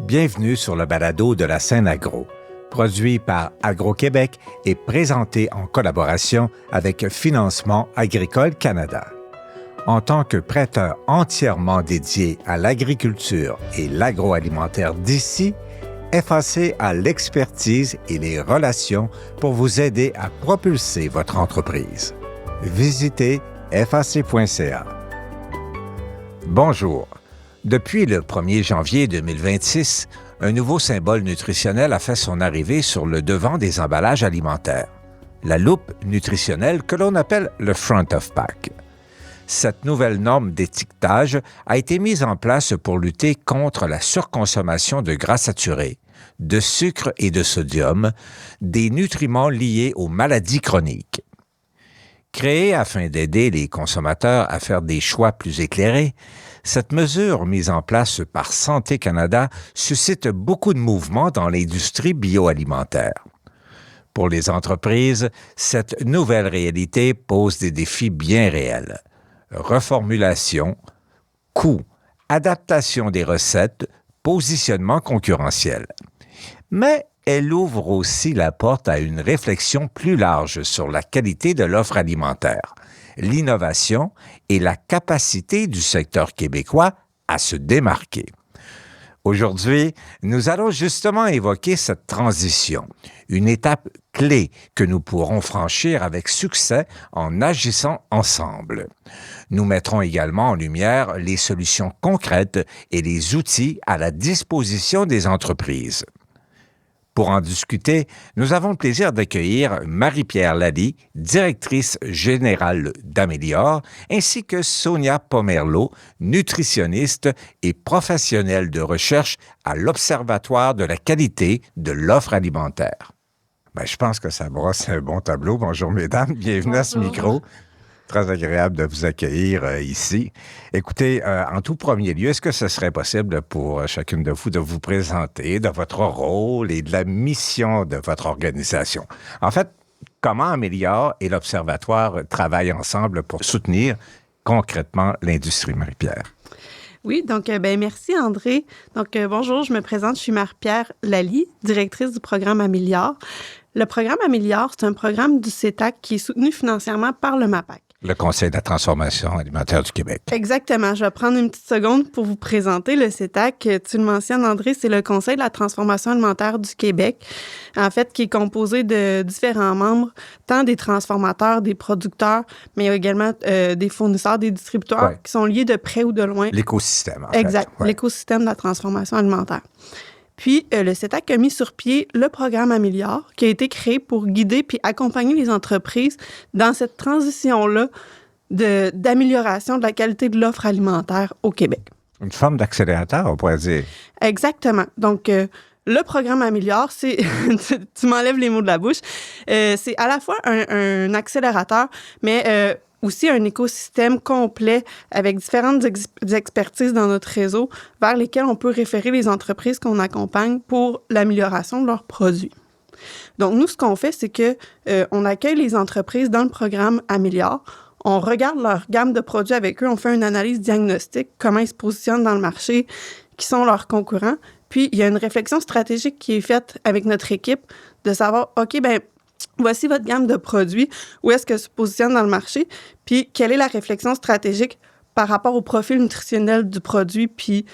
Bienvenue sur le balado de la scène agro, produit par Agro-Québec et présenté en collaboration avec Financement Agricole Canada. En tant que prêteur entièrement dédié à l'agriculture et l'agroalimentaire d'ici, FAC a l'expertise et les relations pour vous aider à propulser votre entreprise. Visitez fac.ca. Bonjour. Depuis le 1er janvier 2026, un nouveau symbole nutritionnel a fait son arrivée sur le devant des emballages alimentaires, la loupe nutritionnelle que l'on appelle le front of pack. Cette nouvelle norme d'étiquetage a été mise en place pour lutter contre la surconsommation de gras saturés, de sucre et de sodium, des nutriments liés aux maladies chroniques. Créée afin d'aider les consommateurs à faire des choix plus éclairés, cette mesure mise en place par Santé Canada suscite beaucoup de mouvements dans l'industrie bioalimentaire. Pour les entreprises, cette nouvelle réalité pose des défis bien réels. Reformulation, coût, adaptation des recettes, positionnement concurrentiel. Mais elle ouvre aussi la porte à une réflexion plus large sur la qualité de l'offre alimentaire, l'innovation et la capacité du secteur québécois à se démarquer. Aujourd'hui, nous allons justement évoquer cette transition, une étape clé que nous pourrons franchir avec succès en agissant ensemble. Nous mettrons également en lumière les solutions concrètes et les outils à la disposition des entreprises. Pour en discuter, nous avons le plaisir d'accueillir Marie-Pierre Lally, directrice générale d'Amélior, ainsi que Sonia Pomerleau, nutritionniste et professionnelle de recherche à l'Observatoire de la qualité de l'offre alimentaire. Je pense que ça brosse un bon tableau. Bonjour mesdames, bienvenue à ce micro. Très agréable de vous accueillir ici. Écoutez, en tout premier lieu, est-ce que ce serait possible pour chacune de vous de vous présenter de votre rôle et de la mission de votre organisation? En fait, comment Amélior et l'Observatoire travaillent ensemble pour soutenir concrètement l'industrie, Marie-Pierre? Oui, donc merci André. Donc bonjour, je me présente, je suis Marie-Pierre Lally, directrice du programme Amélior. Le programme Amélior, c'est un programme du CETAC qui est soutenu financièrement par le MAPAC. Le Conseil de la transformation alimentaire du Québec. Exactement. Je vais prendre une petite seconde pour vous présenter le CETAC. Tu le mentionnes, André, c'est le Conseil de la transformation alimentaire du Québec, en fait, qui est composé de différents membres, tant des transformateurs, des producteurs, mais également des fournisseurs, des distributeurs qui sont liés de près ou de loin. L'écosystème, en fait. Exact. L'écosystème de la transformation alimentaire. Puis, le CETAC a mis sur pied le programme Amélior, qui a été créé pour guider puis accompagner les entreprises dans cette transition-là d'amélioration de la qualité de l'offre alimentaire au Québec. Une forme d'accélérateur, on pourrait dire. Exactement. Donc, le programme Amélior, c'est... tu m'enlèves les mots de la bouche. C'est à la fois un accélérateur, mais... aussi un écosystème complet avec différentes expertises dans notre réseau vers lesquelles on peut référer les entreprises qu'on accompagne pour l'amélioration de leurs produits. Donc, nous, ce qu'on fait, c'est que on accueille les entreprises dans le programme Amélior. On regarde leur gamme de produits avec eux, on fait une analyse diagnostique, comment ils se positionnent dans le marché, qui sont leurs concurrents. Puis, il y a une réflexion stratégique qui est faite avec notre équipe de savoir, OK, voici votre gamme de produits, où est-ce que se positionne dans le marché, puis quelle est la réflexion stratégique par rapport au profil nutritionnel du produit, puis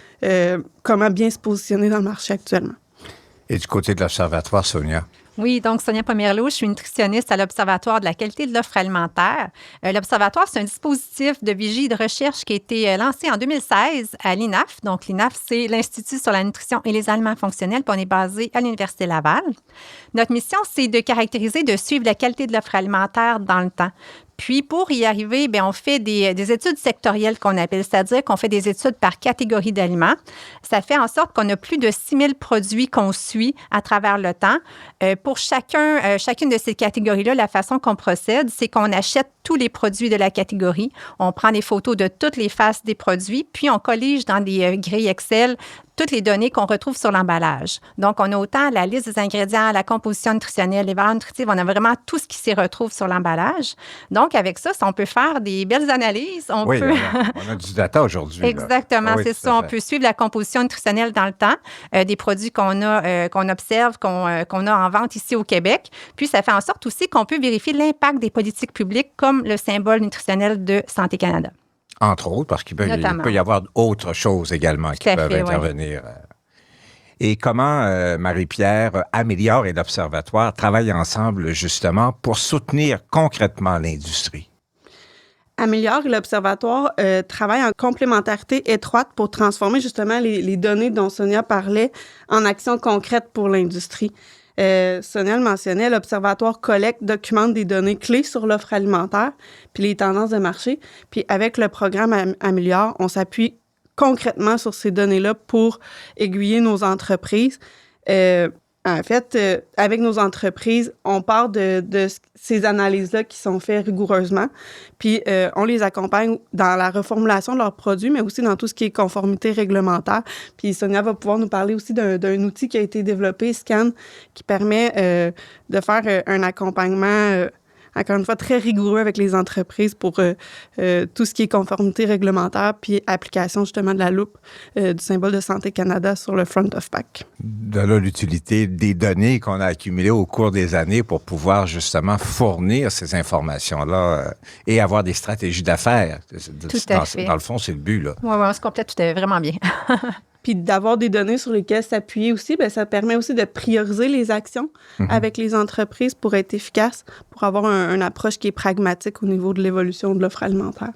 comment bien se positionner dans le marché actuellement. Et du côté de l'Observatoire, Sonia? Oui, donc Sonia Pomerleau, je suis nutritionniste à l'Observatoire de la qualité de l'offre alimentaire. L'Observatoire, c'est un dispositif de vigie et de recherche qui a été lancé en 2016 à l'INAF. Donc, l'INAF, c'est l'Institut sur la nutrition et les aliments fonctionnels, puis on est basé à l'Université Laval. Notre mission, c'est de caractériser, de suivre la qualité de l'offre alimentaire dans le temps. Puis, pour y arriver, on fait des études sectorielles qu'on appelle, c'est-à-dire qu'on fait des études par catégorie d'aliments. Ça fait en sorte qu'on a plus de 6 000 produits qu'on suit à travers le temps. Pour chacune de ces catégories-là, la façon qu'on procède, c'est qu'on achète tous les produits de la catégorie. On prend des photos de toutes les faces des produits, puis on collige dans des grilles Excel toutes les données qu'on retrouve sur l'emballage. Donc, on a autant la liste des ingrédients, la composition nutritionnelle, les valeurs nutritives, on a vraiment tout ce qui s'y retrouve sur l'emballage. Donc, avec ça, on peut faire des belles analyses. On a du data aujourd'hui. Exactement, oui, c'est ça. On peut suivre la composition nutritionnelle dans le temps des produits qu'on observe, qu'on a en vente ici au Québec. Puis, ça fait en sorte aussi qu'on peut vérifier l'impact des politiques publiques comme le symbole nutritionnel de Santé Canada. Entre autres, parce qu'il peut y avoir autre chose également qui peuvent intervenir. Oui. Et comment Marie-Pierre, Améliore et l'Observatoire travaillent ensemble justement pour soutenir concrètement l'industrie? Améliore et l'Observatoire travaillent en complémentarité étroite pour transformer justement les données dont Sonia parlait en actions concrètes pour l'industrie. Sonia le mentionnait, l'Observatoire collecte, documente des données clés sur l'offre alimentaire puis les tendances de marché. Puis avec le programme Améliore, on s'appuie concrètement sur ces données-là pour aiguiller nos entreprises. En fait, avec nos entreprises, on part de ces analyses-là qui sont faites rigoureusement, puis on les accompagne dans la reformulation de leurs produits, mais aussi dans tout ce qui est conformité réglementaire. Puis Sonia va pouvoir nous parler aussi d'un outil qui a été développé, Scan, qui permet de faire un accompagnement encore une fois, très rigoureux avec les entreprises pour tout ce qui est conformité réglementaire puis application justement de la loupe du symbole de Santé Canada sur le front of pack. De là, l'utilité des données qu'on a accumulées au cours des années pour pouvoir justement fournir ces informations-là et avoir des stratégies d'affaires. Tout à fait. Dans le fond, c'est le but, là. Oui, on se complète vraiment bien. Puis d'avoir des données sur lesquelles s'appuyer aussi, bien, ça permet aussi de prioriser les actions avec les entreprises pour être efficace, pour avoir une approche qui est pragmatique au niveau de l'évolution de l'offre alimentaire.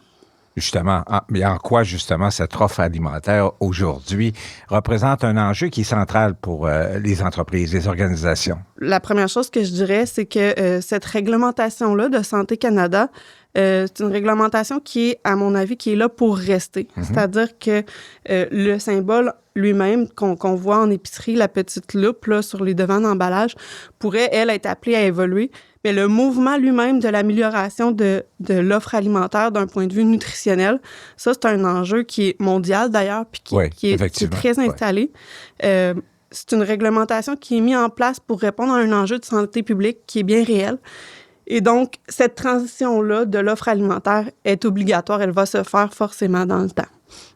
Justement, mais en quoi, justement, cette offre alimentaire aujourd'hui représente un enjeu qui est central pour les entreprises, les organisations? La première chose que je dirais, c'est que cette réglementation-là de Santé Canada, c'est une réglementation qui est, à mon avis, qui est là pour rester. C'est-à-dire que le symbole lui-même qu'on voit en épicerie, la petite loupe là, sur les devants d'emballage, pourrait, elle, être appelée à évoluer. Mais le mouvement lui-même de l'amélioration de l'offre alimentaire d'un point de vue nutritionnel, ça, c'est un enjeu qui est mondial d'ailleurs, puis qui est très installé. C'est une réglementation qui est mise en place pour répondre à un enjeu de santé publique qui est bien réel. Et donc, cette transition-là de l'offre alimentaire est obligatoire. Elle va se faire forcément dans le temps.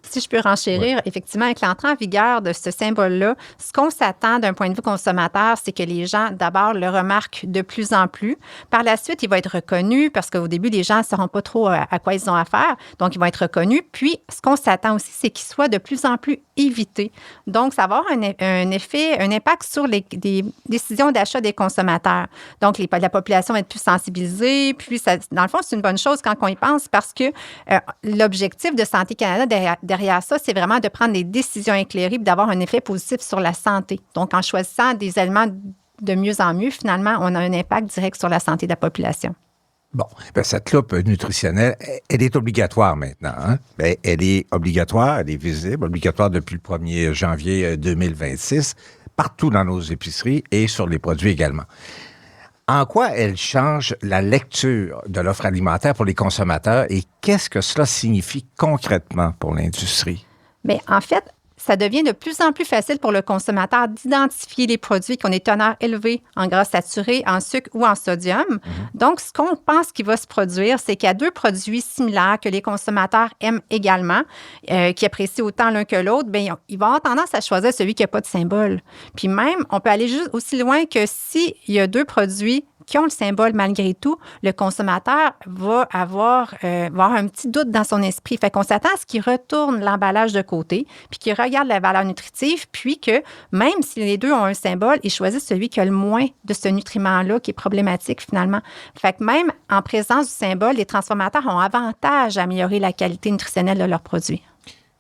Si je peux renchérir, effectivement, avec l'entrée en vigueur de ce symbole-là, ce qu'on s'attend d'un point de vue consommateur, c'est que les gens, d'abord, le remarquent de plus en plus. Par la suite, il va être reconnu parce qu'au début, les gens ne sauront pas trop à quoi ils ont affaire. Donc, il va être reconnu. Puis, ce qu'on s'attend aussi, c'est qu'il soit de plus en plus évité. Donc, ça va avoir un effet, un impact sur des décisions d'achat des consommateurs. Donc, la population va être plus sensibilisée. Puis, ça, dans le fond, c'est une bonne chose quand on y pense parce que l'objectif de Santé Canada derrière ça, c'est vraiment de prendre des décisions éclairées et d'avoir un effet positif sur la santé. Donc, en choisissant des aliments de mieux en mieux, finalement, on a un impact direct sur la santé de la population. Bon, bien, cette loupe nutritionnelle, elle est obligatoire maintenant. Hein? Bien, elle est obligatoire, elle est visible, obligatoire depuis le 1er janvier 2026, partout dans nos épiceries et sur les produits également. En quoi elle change la lecture de l'offre alimentaire pour les consommateurs et qu'est-ce que cela signifie concrètement pour l'industrie? Bien, en fait, ça devient de plus en plus facile pour le consommateur d'identifier les produits qui ont des teneurs élevées en gras saturés, en sucre ou en sodium. Donc, ce qu'on pense qu'il va se produire, c'est qu'il y a deux produits similaires que les consommateurs aiment également, qui apprécient autant l'un que l'autre, bien, ils vont avoir tendance à choisir celui qui n'a pas de symbole. Puis même, on peut aller juste aussi loin que s'il y a deux produits qui ont le symbole malgré tout, le consommateur va avoir un petit doute dans son esprit. Fait qu'on s'attend à ce qu'il retourne l'emballage de côté, puis qu'il regarde la valeur nutritive, puis que même si les deux ont un symbole, il choisit celui qui a le moins de ce nutriment-là, qui est problématique finalement. Fait que même en présence du symbole, les transformateurs ont avantage à améliorer la qualité nutritionnelle de leurs produits.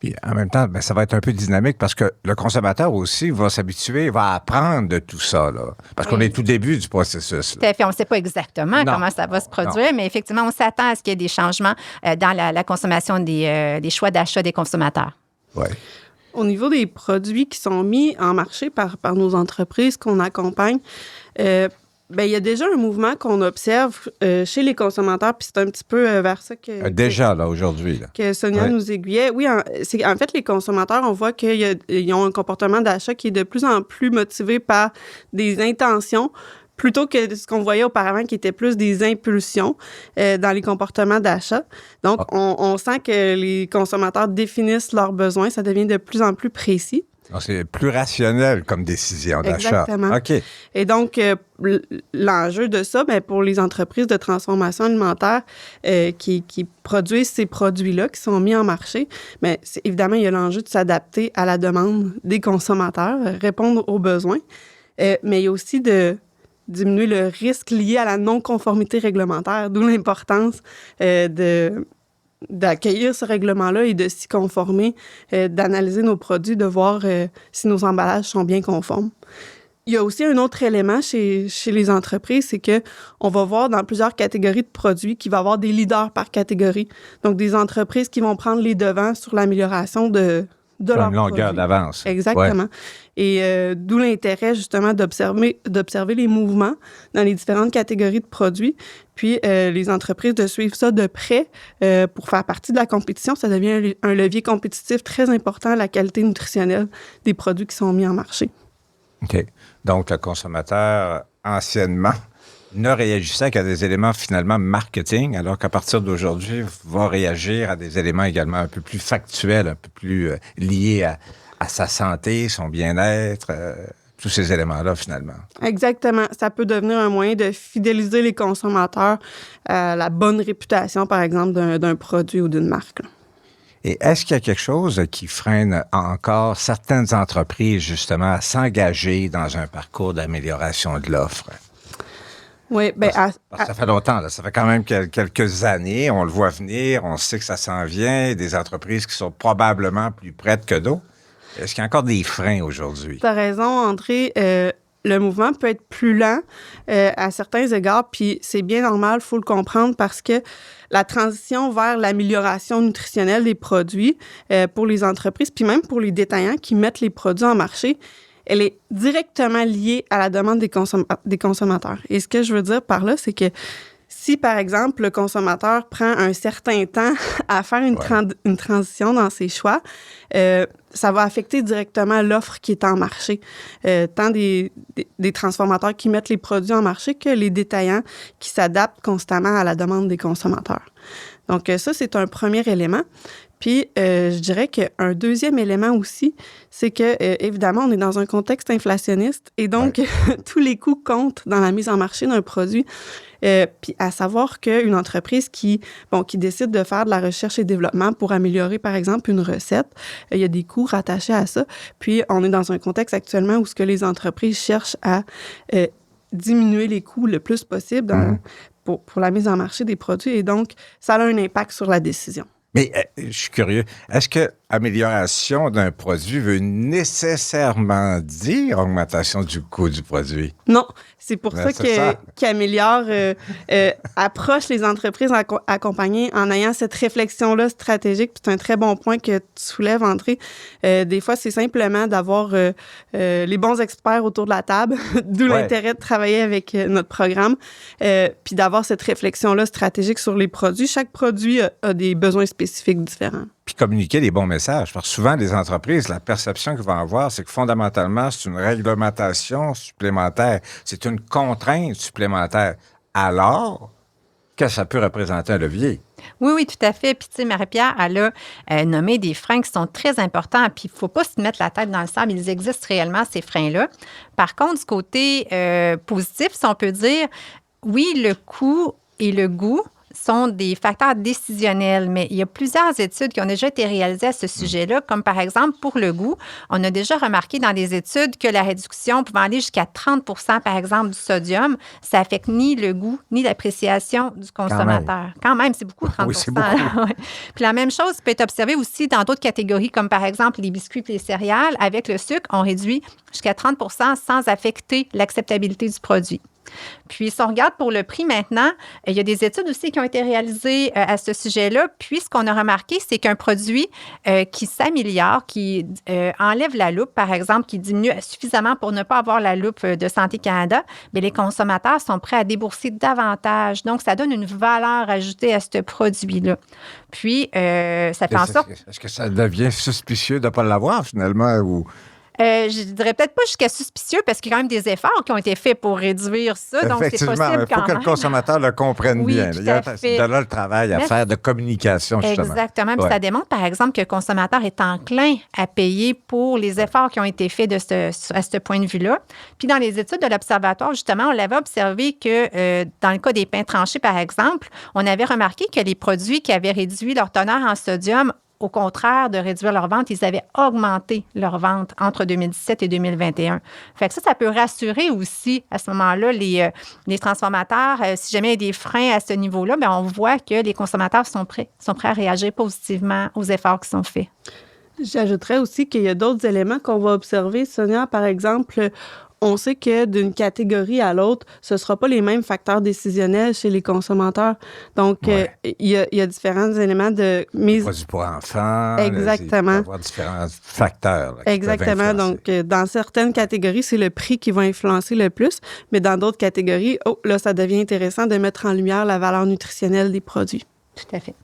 Puis en même temps, bien, ça va être un peu dynamique parce que le consommateur aussi va s'habituer, va apprendre de tout ça, là, parce qu'on est tout début du processus. Tout à fait. On ne sait pas exactement comment ça va se produire, mais effectivement, on s'attend à ce qu'il y ait des changements dans la consommation des choix d'achat des consommateurs. Oui. Au niveau des produits qui sont mis en marché par nos entreprises qu'on accompagne, Bien, il y a déjà un mouvement qu'on observe chez les consommateurs, puis c'est un petit peu vers ça Déjà, là, aujourd'hui. Là. Que Sonia nous aiguillait. Oui, en fait, les consommateurs, on voit qu'ils ont un comportement d'achat qui est de plus en plus motivé par des intentions plutôt que ce qu'on voyait auparavant qui était plus des impulsions dans les comportements d'achat. Donc, on sent que les consommateurs définissent leurs besoins. Ça devient de plus en plus précis. Donc, c'est plus rationnel comme décision d'achat. Exactement. OK. Et donc, l'enjeu de ça, bien, pour les entreprises de transformation alimentaire qui produisent ces produits-là, qui sont mis en marché, bien, évidemment, il y a l'enjeu de s'adapter à la demande des consommateurs, répondre aux besoins, mais il y a aussi de diminuer le risque lié à la non-conformité réglementaire, d'où l'importance d'accueillir ce règlement-là et de s'y conformer, d'analyser nos produits, de voir si nos emballages sont bien conformes. Il y a aussi un autre élément chez les entreprises, c'est qu'on va voir dans plusieurs catégories de produits qu'il va y avoir des leaders par catégorie. Donc, des entreprises qui vont prendre les devants sur l'amélioration de leur longueur d'avance. Exactement. Ouais. Et d'où l'intérêt, justement, d'observer les mouvements dans les différentes catégories de produits. Puis, les entreprises de suivre ça de près pour faire partie de la compétition. Ça devient un levier compétitif très important à la qualité nutritionnelle des produits qui sont mis en marché. OK. Donc, le consommateur, anciennement, ne réagissait qu'à des éléments finalement marketing, alors qu'à partir d'aujourd'hui, va réagir à des éléments également un peu plus factuels, un peu plus liés à sa santé, son bien-être, tous ces éléments-là finalement. Exactement. Ça peut devenir un moyen de fidéliser les consommateurs à la bonne réputation, par exemple, d'un produit ou d'une marque. Et est-ce qu'il y a quelque chose qui freine encore certaines entreprises, justement, à s'engager dans un parcours d'amélioration de l'offre? Oui, bien... Parce que ça fait longtemps, là. Ça fait quand même quelques années. On le voit venir, on sait que ça s'en vient. Des entreprises qui sont probablement plus prêtes que d'autres. Est-ce qu'il y a encore des freins aujourd'hui? Tu as raison, André. Le mouvement peut être plus lent à certains égards, puis c'est bien normal, il faut le comprendre, parce que la transition vers l'amélioration nutritionnelle des produits pour les entreprises, puis même pour les détaillants qui mettent les produits en marché, elle est directement liée à la demande des consommateurs. Et ce que je veux dire par là, c'est que si, par exemple, le consommateur prend un certain temps à faire une transition dans ses choix, ça va affecter directement l'offre qui est en marché, tant des transformateurs qui mettent les produits en marché que les détaillants qui s'adaptent constamment à la demande des consommateurs. Donc, ça, c'est un premier élément. Puis, je dirais qu'un deuxième élément aussi, c'est que, évidemment, on est dans un contexte inflationniste et donc, tous les coûts comptent dans la mise en marché d'un produit. Puis, à savoir qu'une entreprise qui décide de faire de la recherche et développement pour améliorer, par exemple, une recette, il y a des coûts rattachés à ça. Puis, on est dans un contexte actuellement où ce que les entreprises cherchent à diminuer les coûts le plus possible pour la mise en marché des produits. Et donc, ça a un impact sur la décision. Mais je suis curieux. Est-ce que amélioration d'un produit veut nécessairement dire augmentation du coût du produit? Non, c'est pour ça qu'Améliore approche les entreprises accompagnées en ayant cette réflexion-là stratégique. C'est un très bon point que tu soulèves, André. Des fois, c'est simplement d'avoir les bons experts autour de la table, d'où l'intérêt de travailler avec notre programme, puis d'avoir cette réflexion-là stratégique sur les produits. Chaque produit a des besoins spécifiques différents. Puis communiquer les bons messages. Parce que souvent, les entreprises, la perception qu'ils vont avoir, c'est que fondamentalement, c'est une réglementation supplémentaire. C'est une contrainte supplémentaire. Alors que ça peut représenter un levier. Oui, tout à fait. Puis, tu sais, Marie-Pierre, elle a nommé des freins qui sont très importants. Puis, il ne faut pas se mettre la tête dans le sable. Ils existent réellement, ces freins-là. Par contre, du côté positif, si on peut dire, oui, le coût et le goût sont des facteurs décisionnels, mais il y a plusieurs études qui ont déjà été réalisées à ce sujet-là, comme par exemple pour le goût. On a déjà remarqué dans des études que la réduction pouvant aller jusqu'à 30 % par exemple, du sodium, ça affecte ni le goût ni l'appréciation du consommateur. Quand même, c'est beaucoup, 30 %. Oui, c'est beaucoup. Puis la même chose peut être observée aussi dans d'autres catégories, comme par exemple les biscuits et les céréales. Avec le sucre, on réduit jusqu'à 30 sans affecter l'acceptabilité du produit. Puis, si on regarde pour le prix maintenant, il y a des études aussi qui ont été réalisées à ce sujet-là. Puis, ce qu'on a remarqué, c'est qu'un produit qui s'améliore, qui enlève la loupe, par exemple, qui diminue suffisamment pour ne pas avoir la loupe de Santé Canada, bien, les consommateurs sont prêts à débourser davantage. Donc, ça donne une valeur ajoutée à ce produit-là. Puis, ça fait en sorte... Est-ce que ça devient suspicieux de ne pas l'avoir, finalement, ou... je dirais peut-être pas jusqu'à suspicieux parce qu'il y a quand même des efforts qui ont été faits pour réduire ça. Donc, c'est possible quand même. Il faut que le consommateur le comprenne bien. Il y a de là le travail à faire de communication, justement. Exactement. Puis ça démontre, par exemple, que le consommateur est enclin à payer pour les efforts qui ont été faits à ce point de vue-là. Puis dans les études de l'Observatoire, justement, on l'avait observé que dans le cas des pains tranchés, par exemple, on avait remarqué que les produits qui avaient réduit leur teneur en sodium, au contraire de réduire leur vente, ils avaient augmenté leur vente entre 2017 et 2021. Fait que ça peut rassurer aussi à ce moment-là les transformateurs. Si jamais il y a des freins à ce niveau-là, bien, on voit que les consommateurs sont prêts à réagir positivement aux efforts qui sont faits. J'ajouterais aussi qu'il y a d'autres éléments qu'on va observer. Sonia, par exemple, on sait que d'une catégorie à l'autre, ce ne sera pas les mêmes facteurs décisionnels chez les consommateurs. Donc, il y a différents éléments de mise... Produits pour enfants. Exactement. Il peut y avoir différents facteurs. Là, exactement. Donc, dans certaines catégories, c'est le prix qui va influencer le plus. Mais dans d'autres catégories, là, ça devient intéressant de mettre en lumière la valeur nutritionnelle des produits. Tout à fait.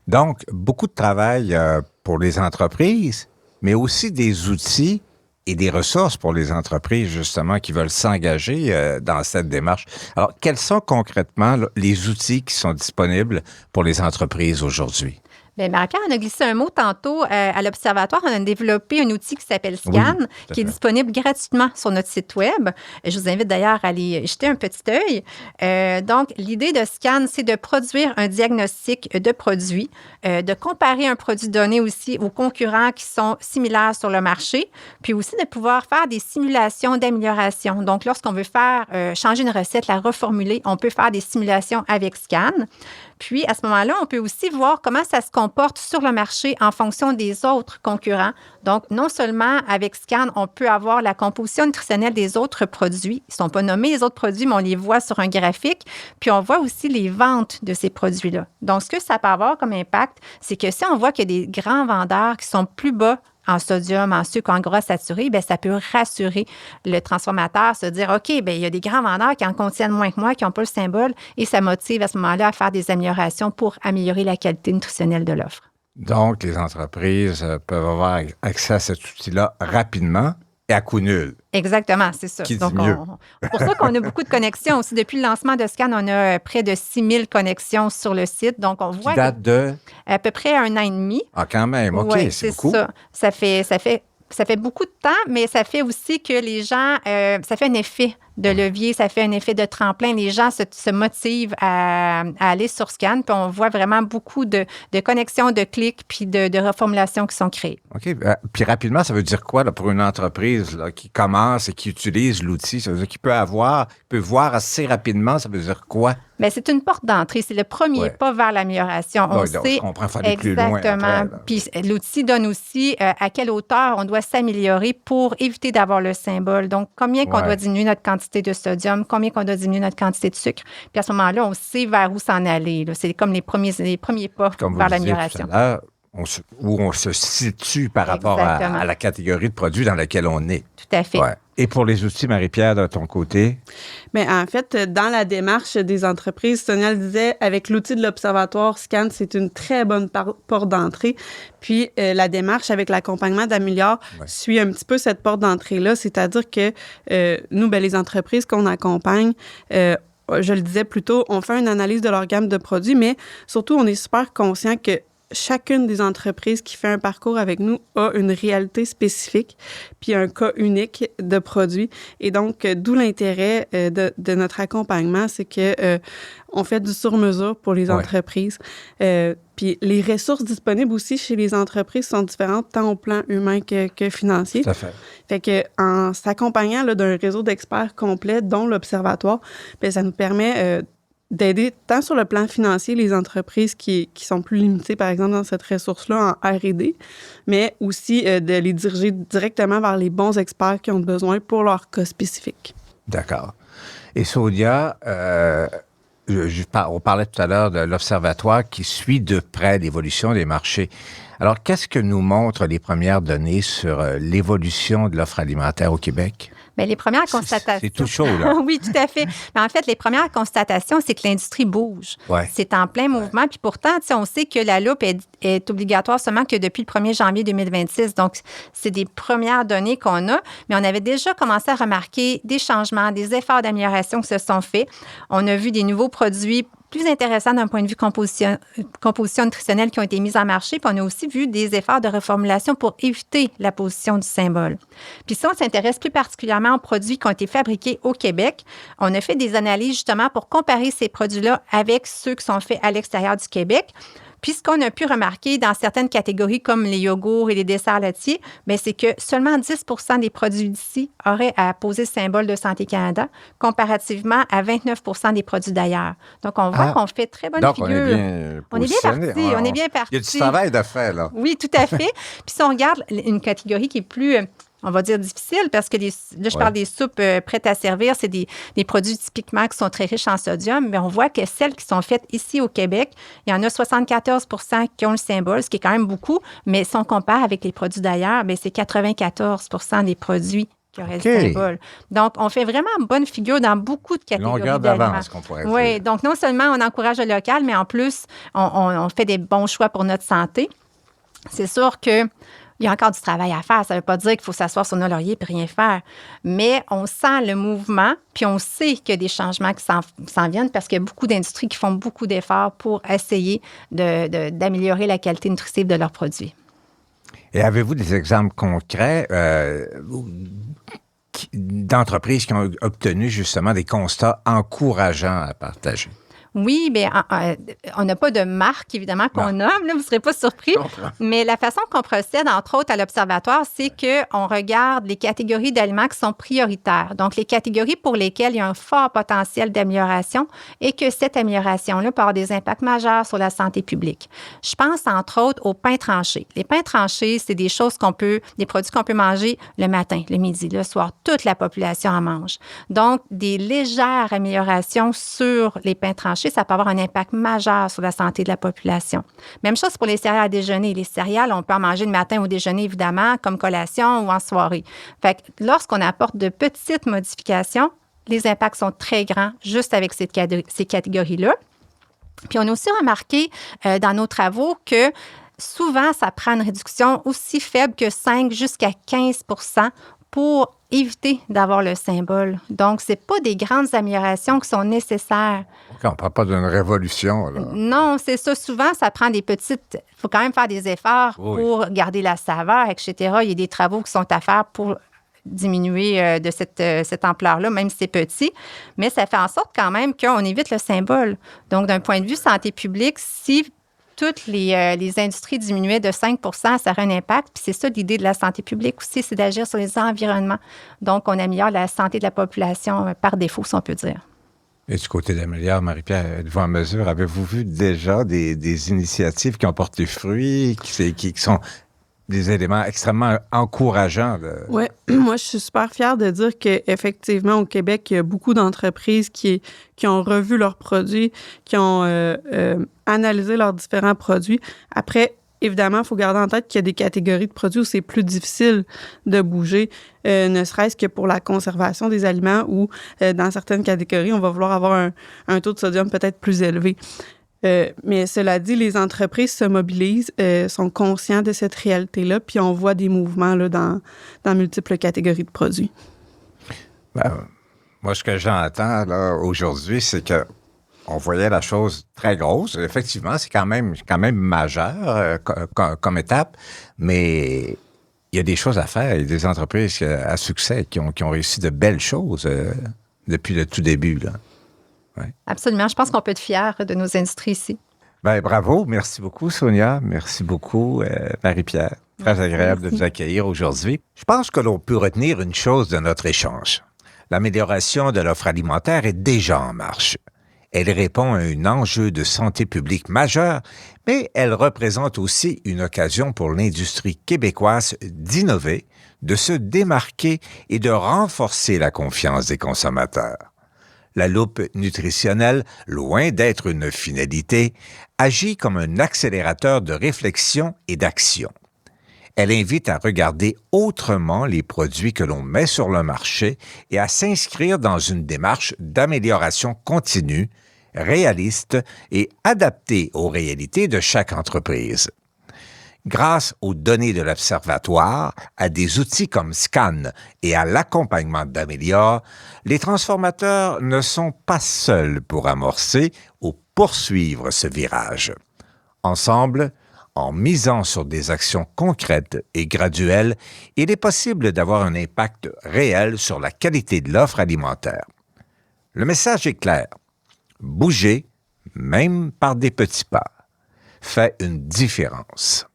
Donc, beaucoup de travail pour les entreprises, mais aussi des outils et des ressources pour les entreprises, justement, qui veulent s'engager dans cette démarche. Alors, quels sont concrètement les outils qui sont disponibles pour les entreprises aujourd'hui? Bien, Marie-Pierre, on a glissé un mot tantôt. À l'Observatoire, on a développé un outil qui s'appelle Scan, qui est disponible gratuitement sur notre site Web. Je vous invite d'ailleurs à aller jeter un petit œil. Donc, l'idée de Scan, c'est de produire un diagnostic de produit, de comparer un produit donné aussi aux concurrents qui sont similaires sur le marché, puis aussi de pouvoir faire des simulations d'amélioration. Donc, lorsqu'on veut faire changer une recette, la reformuler, on peut faire des simulations avec Scan. Puis, à ce moment-là, on peut aussi voir comment ça se comporte sur le marché en fonction des autres concurrents. Donc, non seulement avec Scan, on peut avoir la composition nutritionnelle des autres produits. Ils ne sont pas nommés, les autres produits, mais on les voit sur un graphique. Puis, on voit aussi les ventes de ces produits-là. Donc, ce que ça peut avoir comme impact, c'est que si on voit qu'il y a des grands vendeurs qui sont plus bas en sodium, en sucre, en gras saturé, bien, ça peut rassurer le transformateur, se dire, OK, bien, il y a des grands vendeurs qui en contiennent moins que moi, qui n'ont pas le symbole, et ça motive à ce moment-là à faire des améliorations pour améliorer la qualité nutritionnelle de l'offre. Donc, les entreprises peuvent avoir accès à cet outil-là rapidement et à coût nul. Exactement, c'est ça. Qui dit Donc, mieux. pour ça qu'on a beaucoup de connexions aussi. Depuis le lancement de Scan, on a près de 6000 connexions sur le site. Donc, on voit... Qui date de? À peu près 1 an et demi. Ah, quand même. OK, ouais, c'est beaucoup. Ça. Ça fait beaucoup de temps, mais ça fait aussi que les gens... ça fait un effet de levier, ça fait un effet de tremplin. Les gens se motivent à aller sur Scan, puis on voit vraiment beaucoup de connexions, de clics, puis de reformulations qui sont créées. OK. Puis rapidement, ça veut dire quoi là, pour une entreprise là, qui commence et qui utilise l'outil? Ça veut dire qu'il peut voir assez rapidement, ça veut dire quoi? Bien, c'est une porte d'entrée. C'est le premier pas vers l'amélioration. On sait je comprends, il faut aller plus loin. Exactement. Puis l'outil donne aussi à quelle hauteur on doit s'améliorer pour éviter d'avoir le symbole. Donc, combien qu'on doit diminuer notre quantité de sodium, combien qu'on doit diminuer notre quantité de sucre. Puis à ce moment-là, on sait vers où s'en aller. Là. C'est comme les premiers pas vers l'amélioration. Où on se situe par rapport à la catégorie de produits dans laquelle on est. Tout à fait. Ouais. Et pour les outils, Marie-Pierre, de ton côté? Bien, en fait, dans la démarche des entreprises, Sonia le disait, avec l'outil de l'Observatoire Scan, c'est une très bonne porte d'entrée. Puis, la démarche avec l'accompagnement d'Améliore suit un petit peu cette porte d'entrée-là, c'est-à-dire que nous, bien, les entreprises qu'on accompagne, je le disais plus tôt, on fait une analyse de leur gamme de produits, mais surtout, on est super conscient que chacune des entreprises qui fait un parcours avec nous a une réalité spécifique, puis un cas unique de produit. Et donc, d'où l'intérêt de notre accompagnement, c'est que on fait du sur-mesure pour les entreprises. Puis les ressources disponibles aussi chez les entreprises sont différentes, tant au plan humain que financier. Tout à fait. Fait que en s'accompagnant là, d'un réseau d'experts complet, dont l'Observatoire, bien, ça nous permet d'aider tant sur le plan financier les entreprises qui sont plus limitées, par exemple, dans cette ressource-là en R&D, mais aussi de les diriger directement vers les bons experts qui ont besoin pour leur cas spécifique. D'accord. Et Sonia, on parlait tout à l'heure de l'Observatoire qui suit de près l'évolution des marchés. Alors, qu'est-ce que nous montrent les premières données sur l'évolution de l'offre alimentaire au Québec? Bien, les premières constatations... C'est tout chaud, là. Oui, tout à fait. Mais en fait, les premières constatations, c'est que l'industrie bouge. Ouais. C'est en plein mouvement. Ouais. Puis pourtant, on sait que la loupe est obligatoire seulement que depuis le 1er janvier 2026. Donc, c'est des premières données qu'on a. Mais on avait déjà commencé à remarquer des changements, des efforts d'amélioration qui se sont faits. On a vu des nouveaux produits plus intéressants d'un point de vue composition nutritionnelle qui ont été mis en marché. Puis on a aussi vu des efforts de reformulation pour éviter la position du symbole. Puis si on s'intéresse plus particulièrement aux produits qui ont été fabriqués au Québec, on a fait des analyses justement pour comparer ces produits-là avec ceux qui sont faits à l'extérieur du Québec. Puis, ce qu'on a pu remarquer dans certaines catégories comme les yogourts et les desserts laitiers, bien, c'est que seulement 10 des produits d'ici auraient à poser le symbole de Santé Canada, comparativement à 29 des produits d'ailleurs. Donc, on voit qu'on fait très bonne figure. On est bien parti. On est bien parti. Il y a du travail de fait, là. Oui, tout à fait. Puis, si on regarde une catégorie qui est plus... on va dire difficile, parce que là, je parle des soupes prêtes à servir, c'est des produits typiquement qui sont très riches en sodium, mais on voit que celles qui sont faites ici au Québec, il y en a 74 qui ont le symbole, ce qui est quand même beaucoup, mais si on compare avec les produits d'ailleurs, bien, c'est 94 des produits qui auraient le symbole. Donc, on fait vraiment bonne figure dans beaucoup de catégories longueur d'avance, qu'on pourrait dire. Oui, donc non seulement on encourage le local, mais en plus, on fait des bons choix pour notre santé. C'est sûr que il y a encore du travail à faire. Ça ne veut pas dire qu'il faut s'asseoir sur nos lauriers et rien faire. Mais on sent le mouvement, puis on sait qu'il y a des changements qui s'en viennent parce qu'il y a beaucoup d'industries qui font beaucoup d'efforts pour essayer d'améliorer la qualité nutritive de leurs produits. Et avez-vous des exemples concrets d'entreprises qui ont obtenu justement des constats encourageants à partager? Oui, bien, on n'a pas de marque, évidemment, qu'on nomme, là, vous ne serez pas surpris. Mais la façon qu'on procède, entre autres, à l'Observatoire, c'est qu'on regarde les catégories d'aliments qui sont prioritaires. Donc, les catégories pour lesquelles il y a un fort potentiel d'amélioration et que cette amélioration-là peut avoir des impacts majeurs sur la santé publique. Je pense, entre autres, aux pains tranchés. Les pains tranchés, c'est des produits qu'on peut manger le matin, le midi, le soir. Toute la population en mange. Donc, des légères améliorations sur les pains tranchés, ça peut avoir un impact majeur sur la santé de la population. Même chose pour les céréales à déjeuner. Les céréales, on peut en manger le matin au déjeuner, évidemment, comme collation ou en soirée. Fait que lorsqu'on apporte de petites modifications, les impacts sont très grands juste avec ces catégories-là. Puis, on a aussi remarqué dans nos travaux que souvent, ça prend une réduction aussi faible que 5 jusqu'à 15 pour éviter d'avoir le symbole. Donc, ce n'est pas des grandes améliorations qui sont nécessaires. On ne parle pas d'une révolution, là. Non, c'est ça. Souvent, ça prend des petites... Il faut quand même faire des efforts pour garder la saveur, etc. Il y a des travaux qui sont à faire pour diminuer de cette ampleur-là, même si c'est petit. Mais ça fait en sorte quand même qu'on évite le symbole. Donc, d'un point de vue santé publique, si toutes les industries diminuaient de 5 ça aurait un impact. Puis c'est ça l'idée de la santé publique aussi, c'est d'agir sur les environnements. Donc, on améliore la santé de la population par défaut, si on peut dire. Et du côté d'Améliore, Marie-Pierre, êtes-vous en mesure, avez-vous vu déjà des initiatives qui ont porté fruit, qui sont des éléments extrêmement encourageants? Oui, moi, je suis super fière de dire qu'effectivement, au Québec, il y a beaucoup d'entreprises qui ont revu leurs produits, qui ont analysé leurs différents produits. Après, évidemment, il faut garder en tête qu'il y a des catégories de produits où c'est plus difficile de bouger, ne serait-ce que pour la conservation des aliments ou dans certaines catégories, on va vouloir avoir un taux de sodium peut-être plus élevé. Mais cela dit, les entreprises se mobilisent, sont conscients de cette réalité-là, puis on voit des mouvements là, dans multiples catégories de produits. Moi, ce que j'entends là, aujourd'hui, c'est que on voyait la chose très grosse. Effectivement, c'est quand même majeur comme étape, mais il y a des choses à faire. Il y a des entreprises à succès qui ont réussi de belles choses depuis le tout début, là. Ouais. Absolument. Je pense qu'on peut être fiers de nos industries ici. Bien, bravo. Merci beaucoup, Sonia. Merci beaucoup, Marie-Pierre. Très agréable de vous accueillir aujourd'hui. Je pense que l'on peut retenir une chose de notre échange. L'amélioration de l'offre alimentaire est déjà en marche. Elle répond à un enjeu de santé publique majeur, mais elle représente aussi une occasion pour l'industrie québécoise d'innover, de se démarquer et de renforcer la confiance des consommateurs. La loupe nutritionnelle, loin d'être une finalité, agit comme un accélérateur de réflexion et d'action. Elle invite à regarder autrement les produits que l'on met sur le marché et à s'inscrire dans une démarche d'amélioration continue, réaliste et adaptée aux réalités de chaque entreprise. Grâce aux données de l'Observatoire, à des outils comme Scan et à l'accompagnement d'Amélior, les transformateurs ne sont pas seuls pour amorcer ou poursuivre ce virage. Ensemble, en misant sur des actions concrètes et graduelles, il est possible d'avoir un impact réel sur la qualité de l'offre alimentaire. Le message est clair. Bouger, même par des petits pas, fait une différence.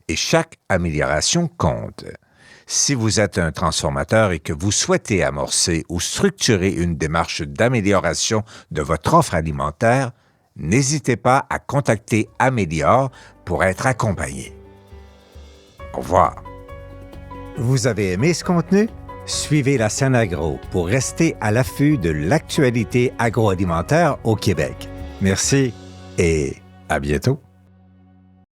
Et chaque amélioration compte. Si vous êtes un transformateur et que vous souhaitez amorcer ou structurer une démarche d'amélioration de votre offre alimentaire, n'hésitez pas à contacter Amélior pour être accompagné. Au revoir. Vous avez aimé ce contenu? Suivez la scène agro pour rester à l'affût de l'actualité agroalimentaire au Québec. Merci et à bientôt.